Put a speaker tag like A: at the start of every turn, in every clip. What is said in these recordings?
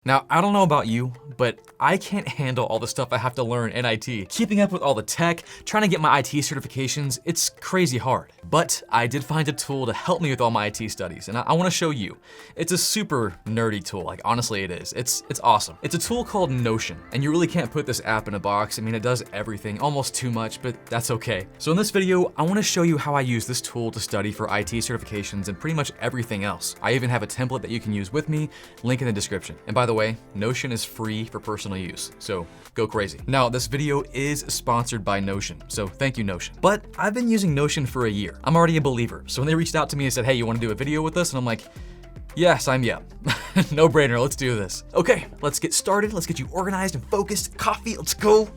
A: Now, I don't know about you, but I can't handle all the stuff I have to learn in IT. Keeping up with all the tech, trying to get my IT certifications, it's crazy hard. But I did find a tool to help me with all my IT studies, and I wanna show you. It's a super nerdy tool, like honestly it is. It's awesome. It's a tool called Notion, and you really can't put this app in a box. I mean, it does everything, almost too much, but that's okay. So in this video, I wanna show you how I use this tool to study for IT certifications and pretty much everything else. I even have a template that you can use with me, link in the description. And by the way, Notion is free for personal use, so go crazy. Now, this video is sponsored by Notion, so thank you, Notion. But I've been using Notion for a year. I'm already a believer. So when they reached out to me and said, hey, you wanna do a video with us? And I'm like, yes, I'm yeah. No brainer, let's do this. Okay, let's get started. Let's get you organized and focused. Coffee, let's go.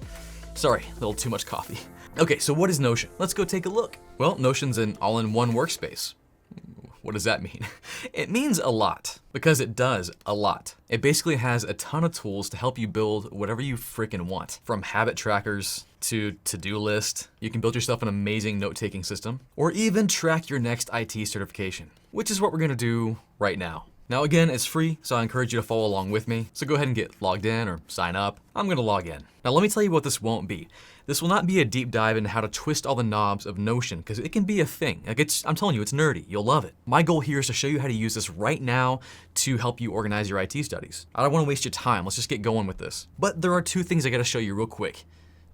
A: Sorry, a little too much coffee. Okay, so what is Notion? Let's go take a look. Well, Notion's an all-in-one workspace. What does that mean? It means a lot, because it does a lot. It basically has a ton of tools to help you build whatever you freaking want. From habit trackers to to-do list. You can build yourself an amazing note-taking system, or even track your next IT certification, which is what we're gonna do right now. Now again, it's free, so I encourage you to follow along with me. So go ahead and get logged in or sign up. I'm gonna log in. Now let me tell you what this won't be. This will not be a deep dive into how to twist all the knobs of Notion, because it can be a thing. Like I'm telling you, it's nerdy. You'll love it. My goal here is to show you how to use this right now to help you organize your IT studies. I don't want to waste your time. Let's just get going with this. But there are two things I gotta show you real quick.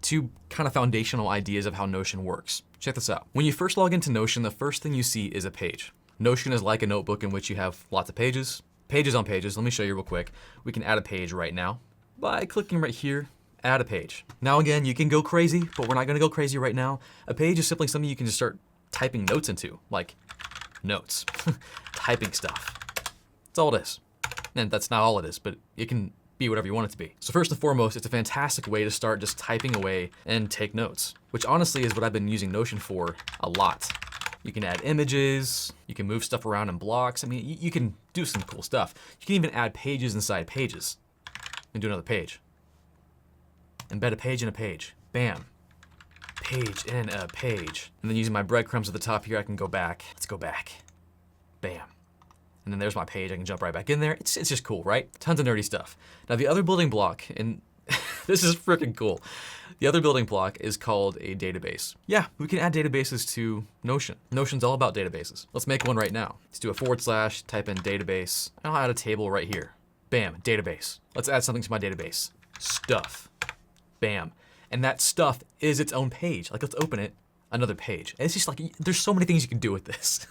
A: Two kind of foundational ideas of how Notion works. Check this out. When you first log into Notion, the first thing you see is a page. Notion is like a notebook in which you have lots of pages. Pages on pages. Let me show you real quick. We can add a page right now by clicking right here. Add a page. Now again, you can go crazy, but we're not gonna go crazy right now. A page is simply something you can just start typing notes into, like notes, typing stuff. That's all it is. And that's not all it is, but it can be whatever you want it to be. So first and foremost, it's a fantastic way to start just typing away and take notes, which honestly is what I've been using Notion for a lot. You can add images, you can move stuff around in blocks. I mean, you can do some cool stuff. You can even add pages inside pages and do another page. Embed a page in a page. Bam. Page in a page. And then using my breadcrumbs at the top here, I can go back. Let's go back. Bam. And then there's my page. I can jump right back in there. It's just cool, right? Tons of nerdy stuff. Now the other building block, and this is freaking cool. The other building block is called a database. Yeah, we can add databases to Notion. Notion's all about databases. Let's make one right now. Let's do a /, type in database. I'll add a table right here. Bam, database. Let's add something to my database. Stuff. Bam. And that stuff is its own page. Like, let's open it, another page. And it's just like, there's so many things you can do with this,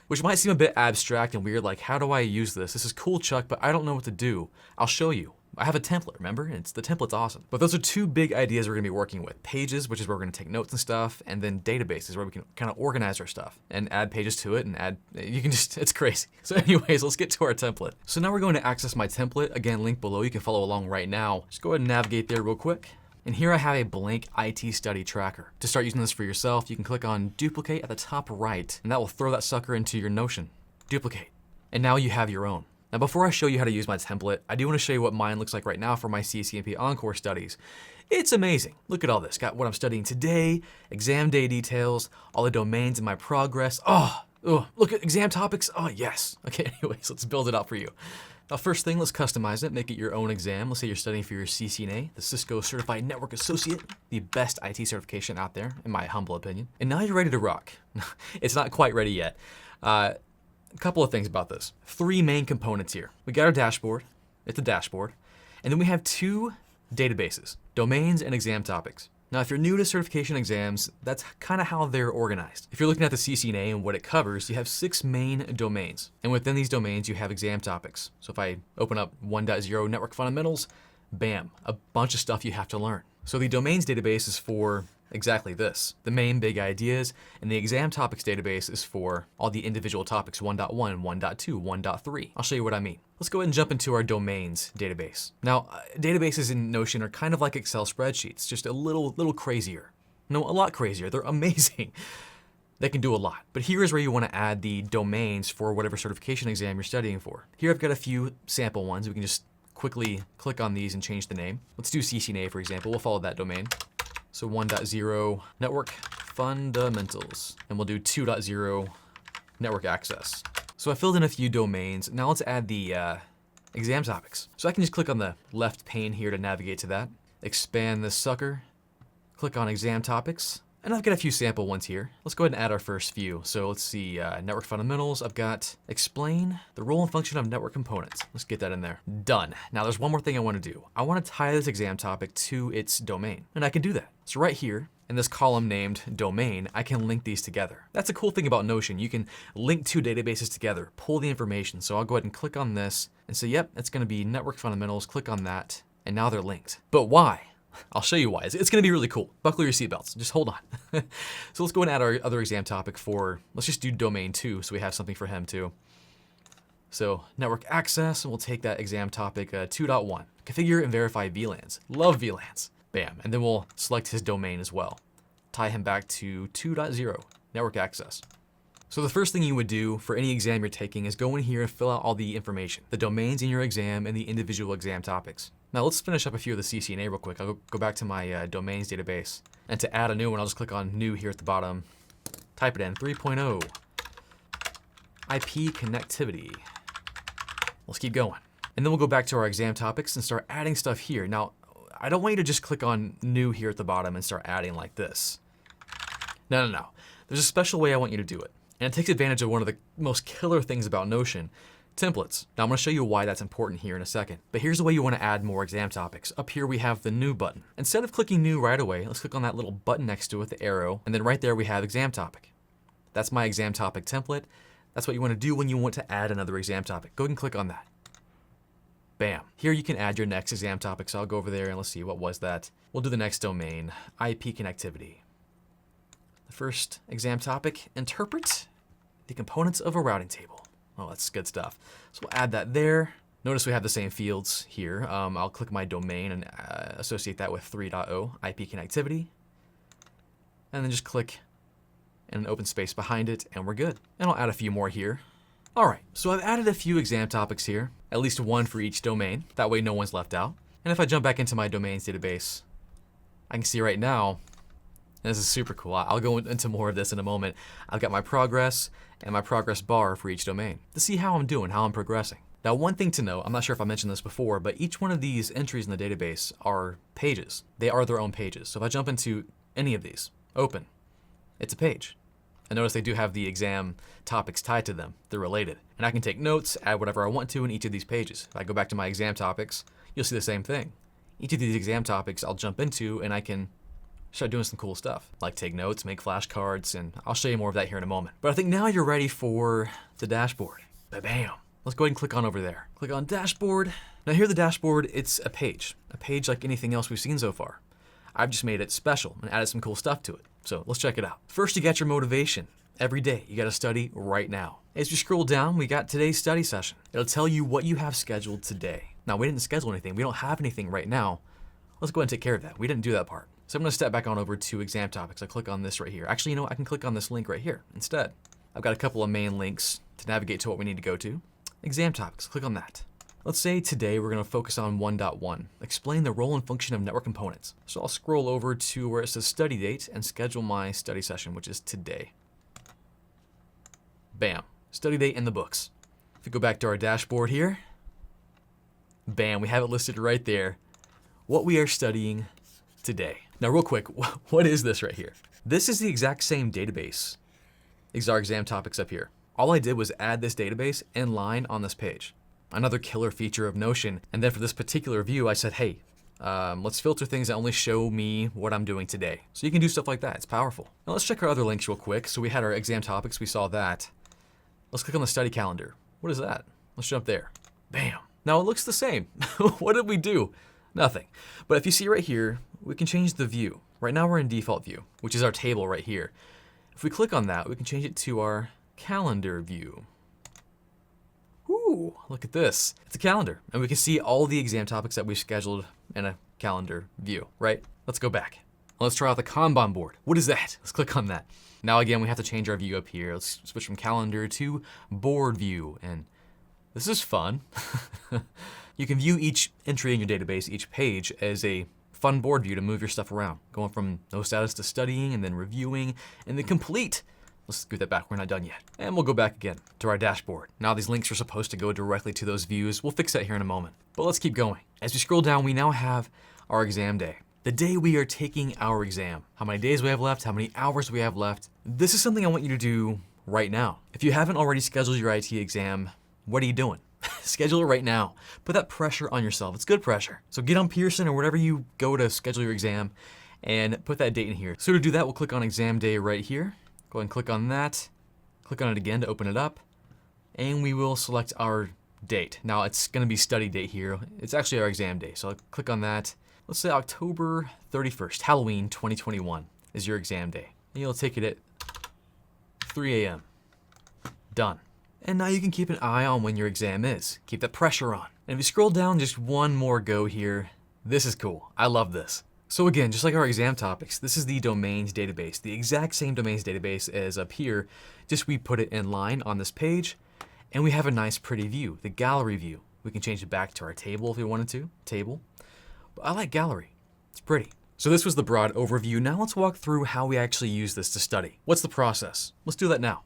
A: which might seem a bit abstract and weird. Like, how do I use this? This is cool, Chuck, but I don't know what to do. I'll show you. I have a template, remember? The template's awesome. But those are two big ideas we're gonna be working with. Pages, which is where we're gonna take notes and stuff, and then databases, where we can kind of organize our stuff and add pages to it and add, you can just, it's crazy. So anyways, let's get to our template. So now we're going to access my template. Again, link below, you can follow along right now. Just go ahead and navigate there real quick. And here I have a blank IT study tracker. To start using this for yourself, you can click on duplicate at the top right, and that will throw that sucker into your Notion. Duplicate. And now you have your own. Now before I show you how to use my template, I do want to show you what mine looks like right now for my CCNP Encore studies. It's amazing. Look at all this. Got what I'm studying today, exam day details, all the domains in my progress. Oh, look at exam topics. Oh, yes. Okay, anyways, let's build it out for you. Now, first thing, let's customize it, make it your own exam. Let's say you're studying for your CCNA, the Cisco Certified Network Associate, the best IT certification out there, in my humble opinion. And now you're ready to rock. It's not quite ready yet. A couple of things about this. Three main components here. We got our dashboard. It's a dashboard. And then we have two databases, domains and exam topics. Now, if you're new to certification exams, that's kind of how they're organized. If you're looking at the CCNA and what it covers, you have 6 main domains. And within these domains, you have exam topics. So if I open up 1.0 network fundamentals, bam, a bunch of stuff you have to learn. So the domains database is for exactly this, the main big ideas, and the exam topics database is for all the individual topics, 1.1, 1.2, 1.3. I'll show you what I mean. Let's go ahead and jump into our domains database. Now, databases in Notion are kind of like Excel spreadsheets, just a little crazier. No, a lot crazier. They're amazing. They can do a lot. But here is where you want to add the domains for whatever certification exam you're studying for. Here I've got a few sample ones. We can just quickly click on these and change the name. Let's do CCNA, for example. We'll follow that domain. So 1.0 network fundamentals, and we'll do 2.0 network access. So I filled in a few domains. Now let's add the exam topics. So I can just click on the left pane here to navigate to that. Expand this sucker, click on exam topics, and I've got a few sample ones here. Let's go ahead and add our first few. So let's see, network fundamentals. I've got explain the role and function of network components. Let's get that in there. Done. Now there's one more thing I want to do. I want to tie this exam topic to its domain, and I can do that. So right here, in this column named domain, I can link these together. That's a cool thing about Notion. You can link two databases together, pull the information. So I'll go ahead and click on this and say, yep, it's going to be network fundamentals. Click on that, and now they're linked. But why? I'll show you why. It's going to be really cool. Buckle your seatbelts. Just hold on. So let's go and add our other exam topic for, let's just do domain 2 so we have something for him too. So network access, and we'll take that exam topic 2.1. Configure and verify VLANs. Love VLANs. Bam. And then we'll select his domain as well. Tie him back to 2.0, network access. So the first thing you would do for any exam you're taking is go in here and fill out all the information, the domains in your exam and the individual exam topics. Now let's finish up a few of the CCNA real quick. I'll go back to my domains database. And to add a new one, I'll just click on new here at the bottom. Type it in, 3.0, IP connectivity. Let's keep going. And then we'll go back to our exam topics and start adding stuff here. Now, I don't want you to just click on new here at the bottom and start adding like this. No. There's a special way I want you to do it. And it takes advantage of one of the most killer things about Notion, templates. Now I'm going to show you why that's important here in a second. But here's the way you want to add more exam topics. Up here we have the new button. Instead of clicking new right away, let's click on that little button next to it, the arrow, and then right there we have exam topic. That's my exam topic template. That's what you want to do when you want to add another exam topic. Go ahead and click on that. Bam. Here you can add your next exam topic. So I'll go over there and let's see, what was that? We'll do the next domain, IP connectivity. The first exam topic, interpret the components of a routing table. Oh, that's good stuff. So we'll add that there. Notice we have the same fields here. I'll click my domain and associate that with 3.0, IP connectivity. And then just click in an open space behind it, and we're good. And I'll add a few more here. All right, so I've added a few exam topics here, at least one for each domain. That way no one's left out. And if I jump back into my domains database, I can see right now, and this is super cool. I'll go into more of this in a moment. I've got my progress and my progress bar for each domain to see how I'm doing, how I'm progressing. Now, one thing to note, I'm not sure if I mentioned this before, but each one of these entries in the database are pages. They are their own pages. So if I jump into any of these, open, it's a page. And notice they do have the exam topics tied to them. They're related. And I can take notes, add whatever I want to in each of these pages. If I go back to my exam topics, you'll see the same thing. Each of these exam topics I'll jump into and I can start doing some cool stuff, like take notes, make flashcards, and I'll show you more of that here in a moment. But I think now you're ready for the dashboard. Bam! Let's go ahead and click on over there. Click on dashboard. Now here the dashboard, it's a page like anything else we've seen so far. I've just made it special and added some cool stuff to it. So let's check it out. First, you got your motivation. Every day, you got to study right now. As you scroll down, we got today's study session. It'll tell you what you have scheduled today. Now, we didn't schedule anything. We don't have anything right now. Let's go ahead and take care of that. We didn't do that part. So I'm going to step back on over to exam topics. I click on this right here. Actually, you know what? I can click on this link right here instead. I've got a couple of main links to navigate to what we need to go to. Exam topics. Click on that. Let's say today we're going to focus on 1.1. Explain the role and function of network components. So I'll scroll over to where it says study date and schedule my study session, which is today. Bam. Study date in the books. If we go back to our dashboard here, bam, we have it listed right there. What we are studying today. Now real quick, what is this right here? This is the exact same database. These are exam topics up here. All I did was add this database in line on this page. Another killer feature of Notion. And then for this particular view, I said, hey, let's filter things that only show me what I'm doing today. So you can do stuff like that. It's powerful. Now let's check our other links real quick. So we had our exam topics. We saw that. Let's click on the study calendar. What is that? Let's jump there. Bam. Now it looks the same. What did we do? Nothing. But if you see right here, we can change the view. Right now we're in default view, which is our table right here. If we click on that, we can change it to our calendar view. Ooh, look at this. It's a calendar, and we can see all the exam topics that we've scheduled in a calendar view, right? Let's go back. Let's try out the Kanban board. What is that? Let's click on that. Now again, we have to change our view up here. Let's switch from calendar to board view, and this is fun. You can view each entry in your database, each page, as a fun board view to move your stuff around, going from no status to studying, and then reviewing, and then complete. Let's scoot that back, we're not done yet. And we'll go back again to our dashboard. Now these links are supposed to go directly to those views. We'll fix that here in a moment. But let's keep going. As we scroll down, we now have our exam day. The day we are taking our exam. How many days we have left, how many hours we have left. This is something I want you to do right now. If you haven't already scheduled your IT exam, what are you doing? Schedule it right now. Put that pressure on yourself. It's good pressure. So get on Pearson or wherever you go to schedule your exam and put that date in here. So to do that, we'll click on exam day right here. Go ahead and click on that. Click on it again to open it up. And we will select our date. Now it's gonna be study date here. It's actually our exam day. So I'll click on that. Let's say October 31st, Halloween 2021 is your exam day. And you'll take it at 3 a.m. Done. And now you can keep an eye on when your exam is. Keep that pressure on. And if you scroll down just one more go here, this is cool. I love this. So again, just like our exam topics, this is the domains database. The exact same domains database as up here, just we put it in line on this page, and we have a nice pretty view, the gallery view. We can change it back to our table if we wanted to, table. But I like gallery, it's pretty. So this was the broad overview. Now let's walk through how we actually use this to study. What's the process? Let's do that now.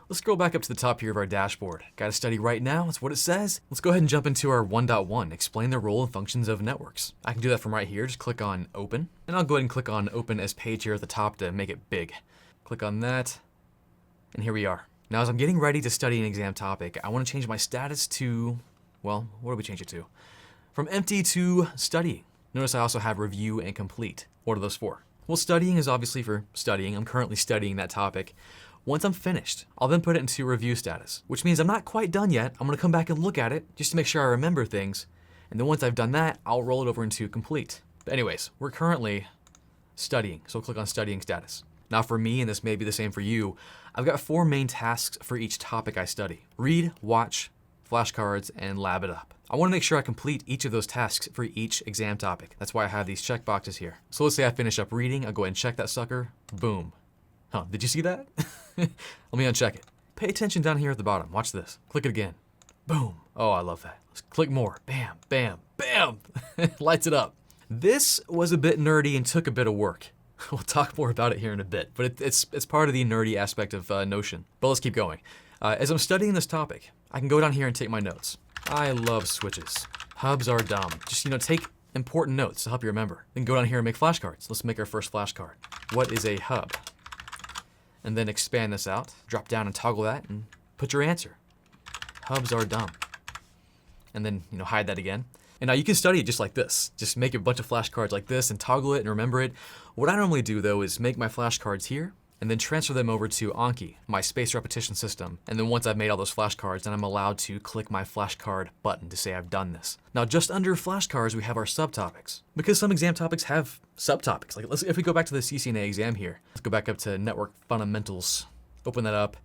A: Let's scroll back up to the top here of our dashboard. Got to study right now, that's what it says. Let's go ahead and jump into our 1.1, explain the role and functions of networks. I can do that from right here, just click on open. And I'll go ahead and click on open as page here at the top to make it big. Click on that, and here we are. Now as I'm getting ready to study an exam topic, I want to change my status to, well, what do we change it to? From empty to studying. Notice I also have review and complete. What are those for? Well, studying is obviously for studying. I'm currently studying that topic. Once I'm finished, I'll then put it into review status, which means I'm not quite done yet. I'm gonna come back and look at it just to make sure I remember things. And then once I've done that, I'll roll it over into complete. But anyways, we're currently studying, so click on studying status. Now for me, and this may be the same for you, I've got 4 main tasks for each topic I study. Read, watch, flashcards, and lab it up. I wanna make sure I complete each of those tasks for each exam topic. That's why I have these check boxes here. So let's say I finish up reading, I'll go ahead and check that sucker, boom. Huh, did you see that? Let me uncheck it. Pay attention down here at the bottom. Watch this. Click it again. Boom. Oh, I love that. Let's click more. Bam, bam, bam. Lights it up. This was a bit nerdy and took a bit of work. We'll talk more about it here in a bit, but it's part of the nerdy aspect of Notion. But let's keep going. As I'm studying this topic, I can go down here and take my notes. I love switches. Hubs are dumb. Just, take important notes to help you remember. Then go down here and make flashcards. Let's make our first flashcard. What is a hub? And then expand this out, drop down and toggle that, and put your answer. Hubs are dumb. And then, hide that again. And now you can study it just like this. Just make a bunch of flashcards like this and toggle it and remember it. What I normally do though is make my flashcards here and then transfer them over to Anki, my space repetition system. And then once I've made all those flashcards, then I'm allowed to click my flashcard button to say I've done this. Now just under flashcards, we have our subtopics. Because some exam topics have subtopics. Like if we go back to the CCNA exam here, let's go back up to network fundamentals, open that up.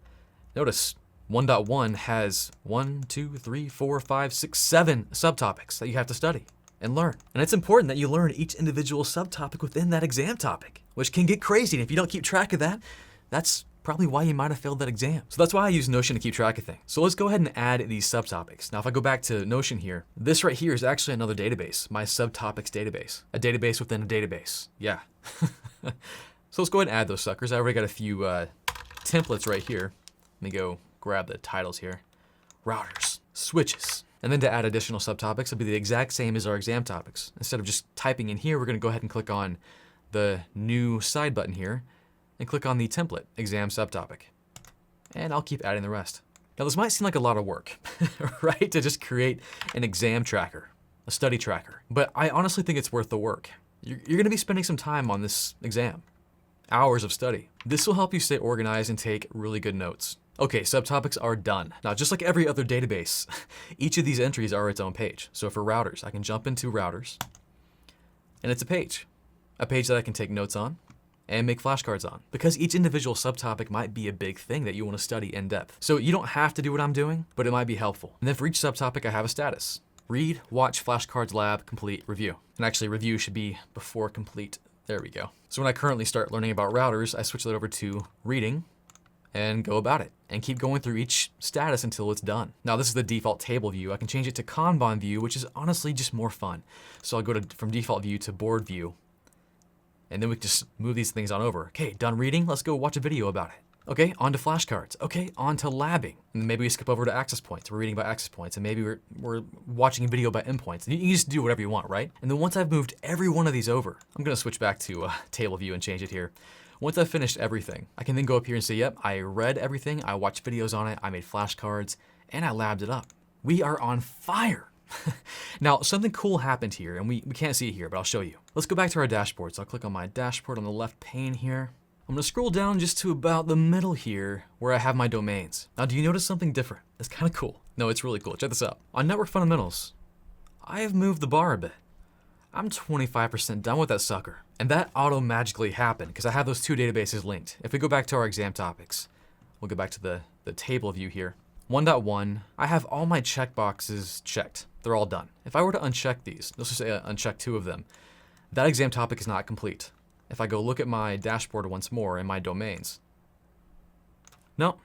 A: Notice 1.1 has 1, 2, 3, 4, 5, 6, 7 subtopics that you have to study and learn. And it's important that you learn each individual subtopic within that exam topic, which can get crazy. And if you don't keep track of that, that's probably why you might have failed that exam. So that's why I use Notion to keep track of things. So let's go ahead and add these subtopics. Now, if I go back to Notion here, this right here is actually another database, my subtopics database, a database within a database. Yeah. So let's go ahead and add those suckers. I already got a few templates right here. Let me go grab the titles here. Routers, switches. And then to add additional subtopics, it'll be the exact same as our exam topics. Instead of just typing in here, we're gonna go ahead and click on the new side button here and click on the template, exam subtopic. And I'll keep adding the rest. Now this might seem like a lot of work, right? To just create an exam tracker, a study tracker. But I honestly think it's worth the work. You're gonna be spending some time on this exam, hours of study. This will help you stay organized and take really good notes. Okay, subtopics are done. Now, just like every other database, each of these entries are its own page. So for routers, I can jump into routers, and it's a page that I can take notes on and make flashcards on, because each individual subtopic might be a big thing that you want to study in depth. So you don't have to do what I'm doing, but it might be helpful. And then for each subtopic, I have a status. Read, watch, flashcards, lab, complete, review. And actually review should be before complete. There we go. So when I currently start learning about routers, I switch that over to reading and go about it and keep going through each status until it's done. Now this is the default table view. I can change it to Kanban view, which is honestly just more fun. So I'll go from default view to board view, and then we can just move these things on over. Okay, done reading, let's go watch a video about it. Okay, on to flashcards. Okay, on to labbing. And maybe we skip over to access points. We're reading about access points, and maybe we're watching a video about endpoints. You can just do whatever you want, right? And then once I've moved every one of these over, I'm gonna switch back to table view and change it here. Once I've finished everything, I can then go up here and say, yep, I read everything, I watched videos on it, I made flashcards, and I labbed it up. We are on fire. Now, something cool happened here, and we can't see it here, but I'll show you. Let's go back to our dashboard. So I'll click on my dashboard on the left pane here. I'm gonna scroll down just to about the middle here where I have my domains. Now, do you notice something different? It's kind of cool. No, it's really cool. Check this out. On network fundamentals, I have moved the bar a bit. I'm 25% done with that sucker. And that auto magically happened because I have those two databases linked. If we go back to our exam topics, we'll go back to the table view here. 1.1, I have all my checkboxes checked. They're all done. If I were to uncheck these, let's just say uncheck 2 of them, that exam topic is not complete. If I go look at my dashboard once more in my domains, no,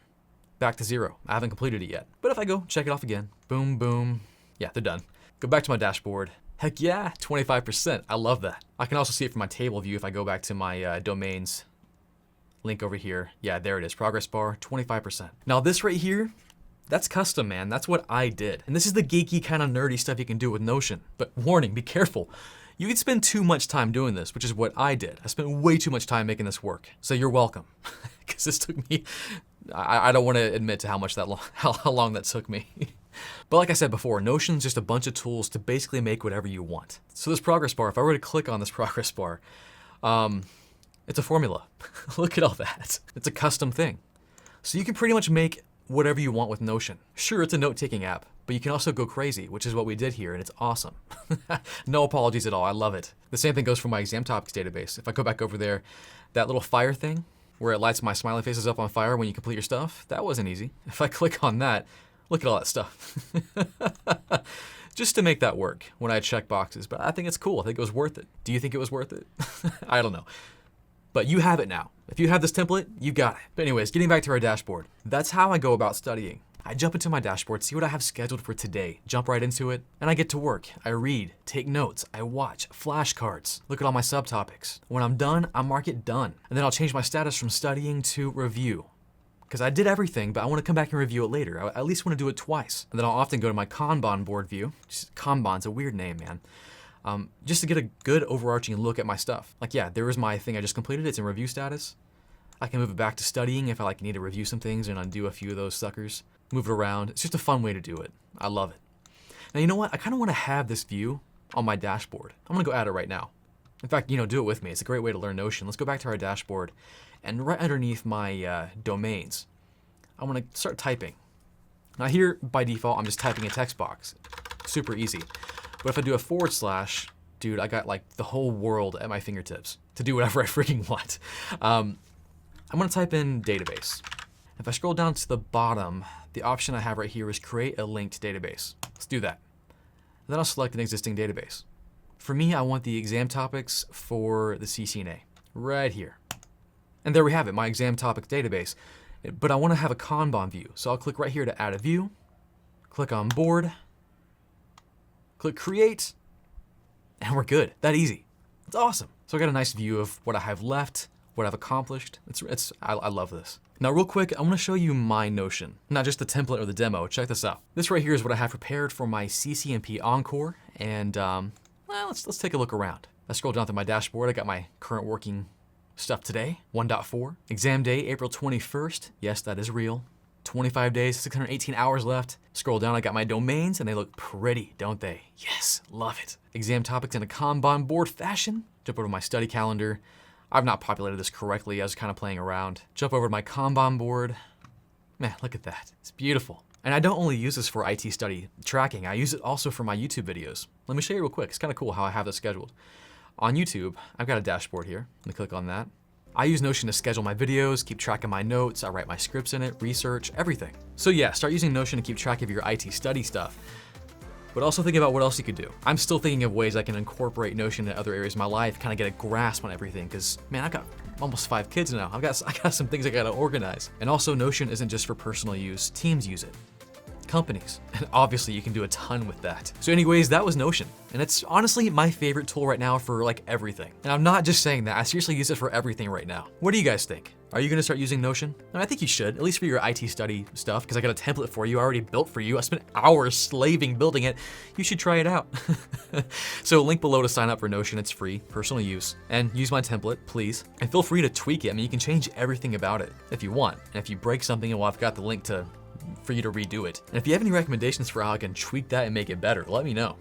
A: back to 0. I haven't completed it yet. But if I go check it off again, boom, boom, yeah, they're done. Go back to my dashboard. Heck yeah, 25%. I love that. I can also see it from my table view if I go back to my domains link over here. Yeah, there it is. Progress bar, 25%. Now this right here, that's custom, man. That's what I did. And this is the geeky kind of nerdy stuff you can do with Notion. But warning, be careful. You can spend too much time doing this, which is what I did. I spent way too much time making this work. So you're welcome. Because this took me, I don't want to admit to how long that took me. But like I said before, Notion's just a bunch of tools to basically make whatever you want. So this progress bar, if I were to click on this progress bar, it's a formula. Look at all that. It's a custom thing. So you can pretty much make whatever you want with Notion. Sure, it's a note-taking app, but you can also go crazy, which is what we did here, and it's awesome. No apologies at all, I love it. The same thing goes for my exam topics database. If I go back over there, that little fire thing, where it lights my smiley faces up on fire when you complete your stuff, that wasn't easy. If I click on that, look at all that stuff. Just to make that work when I check boxes, but I think it's cool. I think it was worth it. Do you think it was worth it? I don't know. But you have it now. If you have this template, you got it. But anyways, getting back to our dashboard. That's how I go about studying. I jump into my dashboard, see what I have scheduled for today, jump right into it, and I get to work. I read, take notes, I watch, flashcards, look at all my subtopics. When I'm done, I mark it done. And then I'll change my status from studying to review. Because I did everything, but I want to come back and review it later. I at least want to do it twice. And then I'll often go to my Kanban board view. Kanban's a weird name, man. Just to get a good overarching look at my stuff. Like, yeah, there is my thing I just completed. It's in review status. I can move it back to studying if I need to review some things and undo a few of those suckers. Move it around. It's just a fun way to do it. I love it. Now, you know what? I kind of want to have this view on my dashboard. I'm going to go add it right now. In fact, do it with me. It's a great way to learn Notion. Let's go back to our dashboard. And right underneath my domains, I'm going to start typing. Now here, by default, I'm just typing a text box. Super easy. But if I do a /, dude, I got like the whole world at my fingertips to do whatever I freaking want. I'm going to type in database. If I scroll down to the bottom, the option I have right here is create a linked database. Let's do that. Then I'll select an existing database. For me, I want the exam topics for the CCNA right here. And there we have it, my exam topic database. But I want to have a Kanban view. So I'll click right here to add a view, click on board, click create, and we're good. That easy. It's awesome. So I got a nice view of what I have left, what I've accomplished. I love this. Now real quick, I want to show you my Notion, not just the template or the demo. Check this out. This right here is what I have prepared for my CCNP Encore, and well, let's take a look around. I scroll down to my dashboard. I got my current working stuff today, 1.4. Exam day, April 21st. Yes, that is real. 25 days, 618 hours left. Scroll down, I got my domains, and they look pretty, don't they? Yes, love it. Exam topics in a Kanban board fashion. Jump over to my study calendar. I've not populated this correctly. I was kind of playing around. Jump over to my Kanban board. Man, look at that. It's beautiful. And I don't only use this for IT study tracking. I use it also for my YouTube videos. Let me show you real quick. It's kind of cool how I have this scheduled. On YouTube, I've got a dashboard here. Let me click on that. I use Notion to schedule my videos, keep track of my notes, I write my scripts in it, research, everything. So yeah, start using Notion to keep track of your IT study stuff, but also think about what else you could do. I'm still thinking of ways I can incorporate Notion in other areas of my life, kind of get a grasp on everything, because man, I've got almost 5 kids now. I got some things I gotta organize. And also Notion isn't just for personal use, teams use it. companies. And obviously you can do a ton with that. So anyways, that was Notion. And it's honestly my favorite tool right now for like everything. And I'm not just saying that, I seriously use it for everything right now. What do you guys think? Are you gonna start using Notion? And I think you should, at least for your IT study stuff, because I got a template for you already built for you. I spent hours slaving building it. You should try it out. So link below to sign up for Notion. It's free, personal use. And use my template, please. And feel free to tweak it. I mean, you can change everything about it if you want. And if you break something, well, I've got the link for you to redo it. And if you have any recommendations for how I can tweak that and make it better, let me know.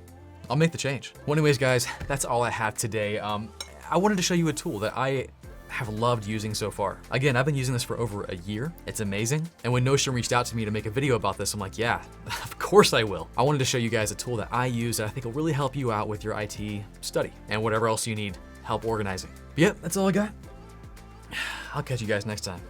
A: I'll make the change. Well, anyways, guys, that's all I have today. I wanted to show you a tool that I have loved using so far. Again, I've been using this for over a year. It's amazing. And when Notion reached out to me to make a video about this, I'm like, yeah, of course I will. I wanted to show you guys a tool that I use that I think will really help you out with your IT study and whatever else you need help organizing. But yeah, that's all I got. I'll catch you guys next time.